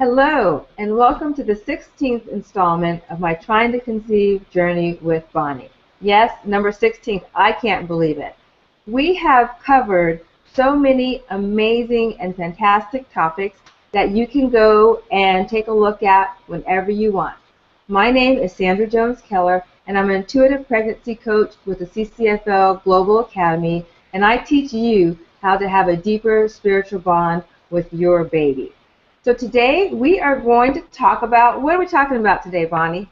Hello, and welcome to the 16th installment of my Trying to Conceive journey with Bonnie. Yes, number 16. I can't believe it. We have covered so many amazing and fantastic topics that you can go and take a look at whenever you want. My name is Sandra Jones-Keller, and I'm an intuitive pregnancy coach with the CCFL Global Academy, and I teach you how to have a deeper spiritual bond with your baby. So today we are going to talk about, what are we talking about today, Bonnie?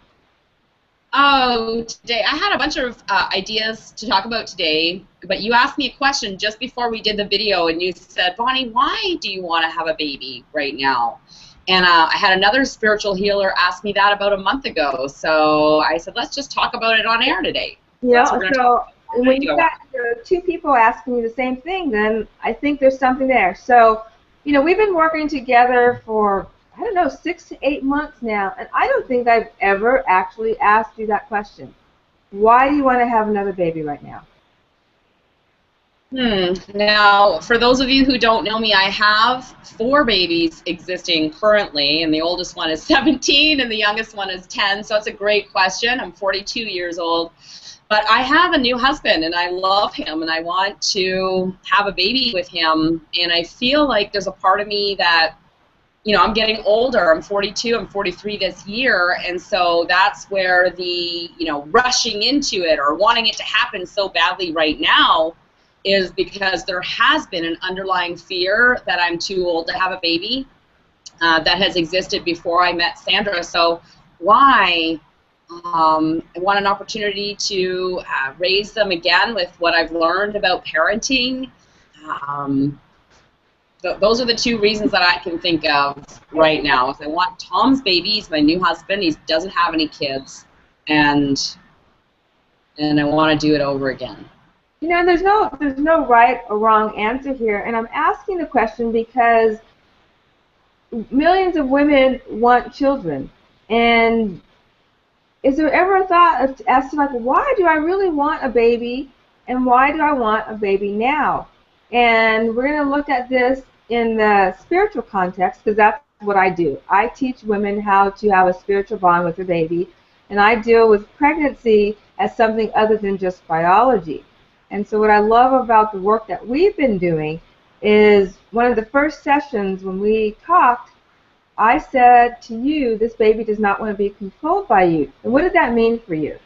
Oh, today I had a bunch of ideas to talk about today, but you asked me a question just before we did the video, and you said, Bonnie, why do you want to have a baby right now? And I had another spiritual healer ask me that about a month ago, so I said, let's just talk about it on air today. Yeah, That's what we're going to so talk about. when you've got two people asking you the same thing, then I think there's something there. So, we've been working together for, I don't know, 6 to 8 months now, and I don't think I've ever actually asked you that question. Why do you want to have another baby right now? Now, for those of you who don't know me, I have 4 babies existing currently, and the oldest one is 17 and the youngest one is 10, so it's a great question. I'm 42 years old, but I have a new husband, and I love him, and I want to have a baby with him, and I feel like there's a part of me that, I'm getting older. I'm 42, I'm 43 this year, and so that's where the, rushing into it or wanting it to happen so badly right now is because there has been an underlying fear that I'm too old to have a baby that has existed before I met Sandra. So why? I want an opportunity to raise them again with what I've learned about parenting. Those are the 2 reasons that I can think of right now. Is I want Tom's baby. He's my new husband. He doesn't have any kids, and I want to do it over again. There's no right or wrong answer here, and I'm asking the question because millions of women want children, and is there ever a thought as to, like, why do I really want a baby, and why do I want a baby now? And we're going to look at this in the spiritual context, because that's what I do. I teach women how to have a spiritual bond with their baby, and I deal with pregnancy as something other than just biology. And so what I love about the work that we've been doing is one of the first sessions when we talked, I said to you, this baby does not want to be controlled by you. And what did that mean for you?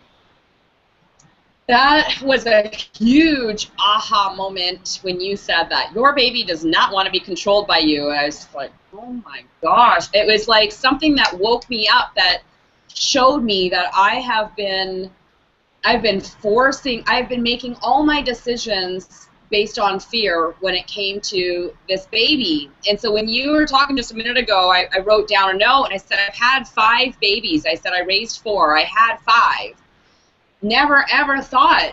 That was a huge aha moment when you said that. Your baby does not want to be controlled by you. I was like, oh my gosh. It was like something that woke me up, that showed me that I've been making all my decisions based on fear when it came to this baby. And so when you were talking just a minute ago, I wrote down a note and I said, I've had 5 babies. I said I raised 4. I had 5. Never ever thought,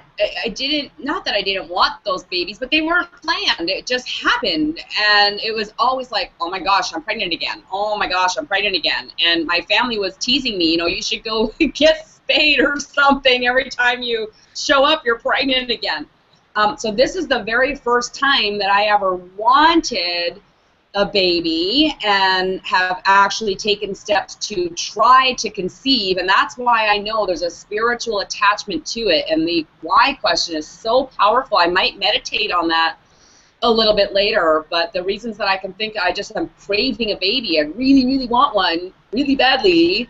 not that I didn't want those babies, but they weren't planned. It just happened, and it was always like, oh my gosh, I'm pregnant again. Oh my gosh, I'm pregnant again. And my family was teasing me, you should go get spayed or something. Every time you show up, you're pregnant again. So this is the very first time that I ever wanted a baby and have actually taken steps to try to conceive, and that's why I know there's a spiritual attachment to it, and the why question is so powerful. I might meditate on that a little bit later, but the reasons that I can think, I'm craving a baby. I really, really want one really badly,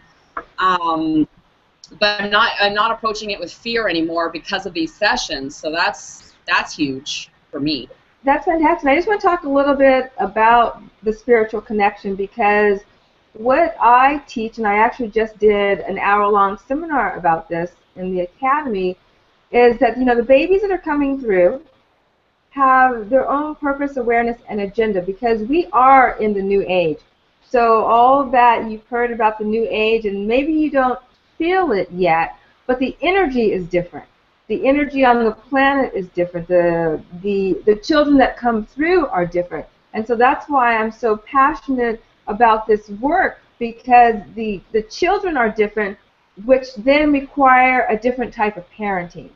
but I'm not approaching it with fear anymore because of these sessions, so that's huge for me. That's fantastic. I just want to talk a little bit about the spiritual connection, because what I teach, and I actually just did an hour-long seminar about this in the academy, is that the babies that are coming through have their own purpose, awareness, and agenda, because we are in the new age. So all that you've heard about the new age, and maybe you don't feel it yet, but the energy is different. The energy on the planet is different. The children that come through are different. And so that's why I'm so passionate about this work, because the children are different, which then require a different type of parenting.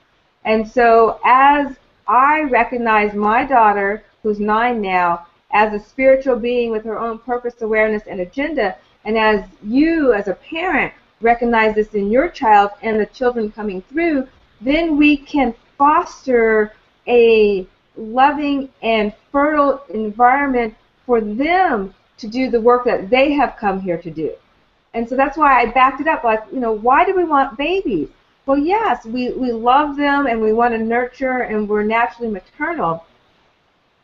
And so as I recognize my daughter, who's 9 now, as a spiritual being with her own purpose, awareness, and agenda, And as you, as a parent, recognize this in your child and the children coming through, then we can foster a loving and fertile environment for them to do the work that they have come here to do. And so that's why I backed it up, like, why do we want babies? Well, yes, we love them and we want to nurture and we're naturally maternal.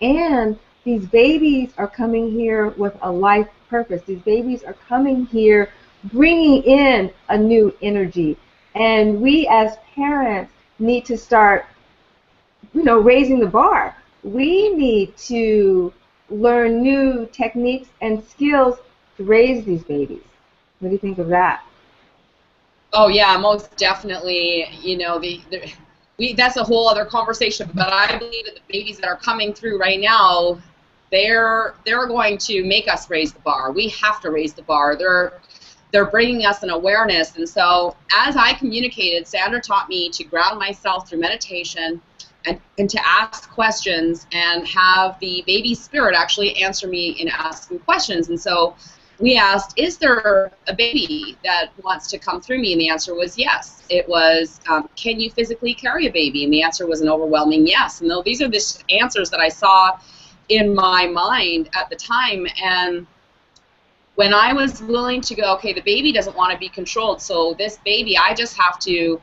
And these babies are coming here with a life purpose. These babies are coming here bringing in a new energy. And we as parents need to start, raising the bar. We need to learn new techniques and skills to raise these babies. What do you think of that? Oh yeah, most definitely. That's a whole other conversation. But I believe that the babies that are coming through right now, they're going to make us raise the bar. We have to raise the bar. They're bringing us an awareness. And so as I communicated, Sandra taught me to ground myself through meditation and to ask questions and have the baby spirit actually answer me in asking questions. And so we asked, is there a baby that wants to come through me? And the answer was yes. It was, can you physically carry a baby? And the answer was an overwhelming yes. And these are the answers that I saw in my mind at the time. And when I was willing to go, okay, the baby doesn't want to be controlled, so this baby, I just have to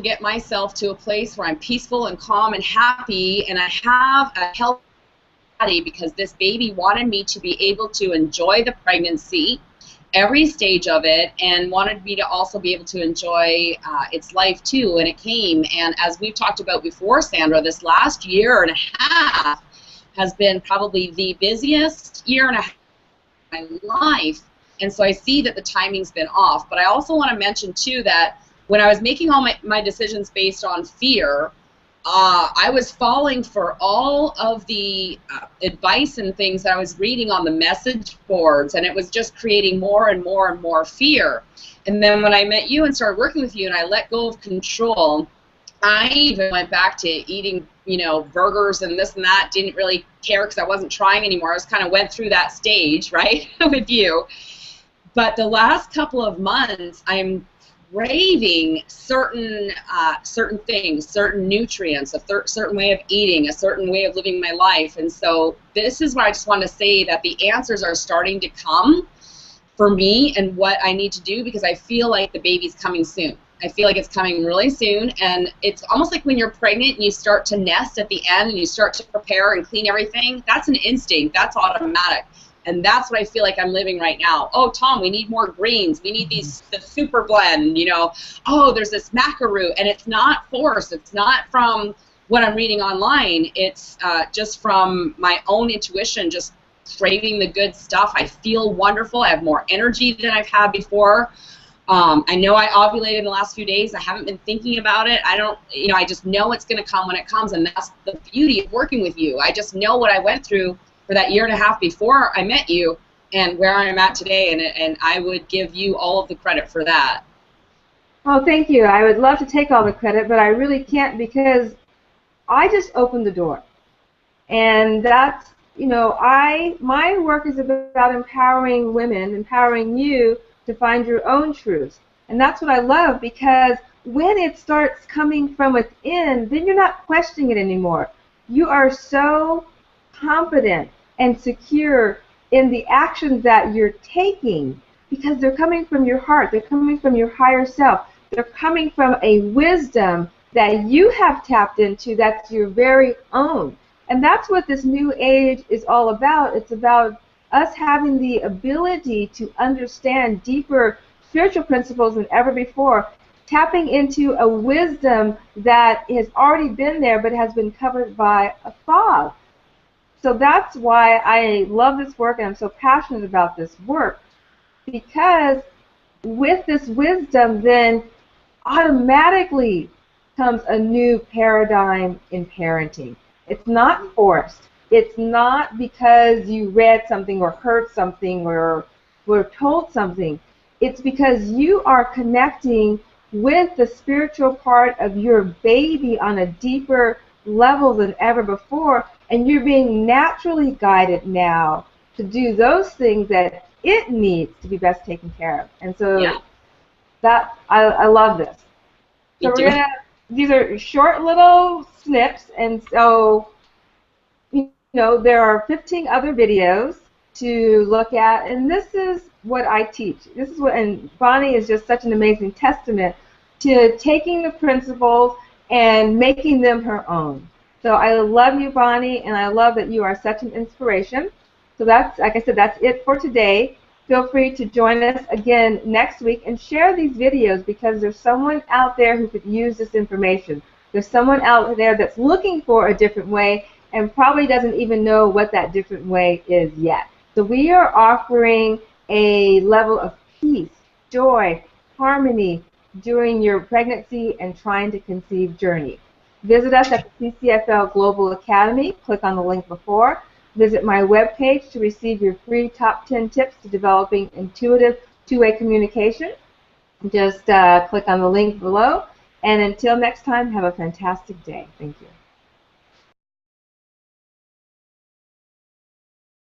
get myself to a place where I'm peaceful and calm and happy, and I have a healthy body, because this baby wanted me to be able to enjoy the pregnancy, every stage of it, and wanted me to also be able to enjoy its life too. And it came, and as we've talked about before, Sandra, this last year and a half has been probably the busiest year and a half of my life. And so I see that the timing's been off. But I also want to mention too that when I was making all my decisions based on fear, I was falling for all of the advice and things that I was reading on the message boards, and it was just creating more and more and more fear. And then when I met you and started working with you and I let go of control, I even went back to eating, burgers and this and that, didn't really care because I wasn't trying anymore. I just kind of went through that stage, right, with you. But the last couple of months, I'm craving certain things, certain nutrients, a certain way of eating, a certain way of living my life. And so this is why I just want to say that the answers are starting to come for me and what I need to do, because I feel like the baby's coming soon. I feel like it's coming really soon, and it's almost like when you're pregnant and you start to nest at the end and you start to prepare and clean everything. That's an instinct. That's automatic. And that's what I feel like I'm living right now. Oh, Tom, we need more greens. We need the super blend, Oh, there's this macaroon, and it's not forced. It's not from what I'm reading online. It's just from my own intuition, just craving the good stuff. I feel wonderful. I have more energy than I've had before. I know I ovulated in the last few days. I haven't been thinking about it. I just know it's going to come when it comes, and that's the beauty of working with you. I just know what I went through for that year and a half before I met you and where I'm at today, and I would give you all of the credit for that. Oh, thank you. I would love to take all the credit, but I really can't, because I just opened the door. And that's, my work is about empowering women, empowering you to find your own truths. And that's what I love, because when it starts coming from within, then you're not questioning it anymore. You are so confident and secure in the actions that you're taking, because they're coming from your heart. They're coming from your higher self. They're coming from a wisdom that you have tapped into that's your very own. And that's what this new age is all about. It's about us having the ability to understand deeper spiritual principles than ever before, tapping into a wisdom that has already been there but has been covered by a fog. So that's why I love this work, and I'm so passionate about this work, because with this wisdom then automatically comes a new paradigm in parenting. It's not forced. It's not because you read something or heard something or were told something. It's because you are connecting with the spiritual part of your baby on a deeper level than ever before, and you're being naturally guided now to do those things that it needs to be best taken care of. And so that I love this. So we're gonna, these are short little snips, and so there are 15 other videos to look at, and this is what I teach. This is what, and Bonnie is just such an amazing testament to taking the principles and making them her own. So I love you, Bonnie, and I love that you are such an inspiration. So that's, like I said, that's it for today. Feel free to join us again next week and share these videos, because there's someone out there who could use this information. There's someone out there that's looking for a different way and probably doesn't even know what that different way is yet. So we are offering a level of peace, joy, harmony during your pregnancy and trying to conceive journey. Visit us at the CCFL Global Academy. Click on the link before. Visit my webpage to receive your free top 10 tips to developing intuitive two-way communication. Just click on the link below. And until next time, have a fantastic day. Thank you.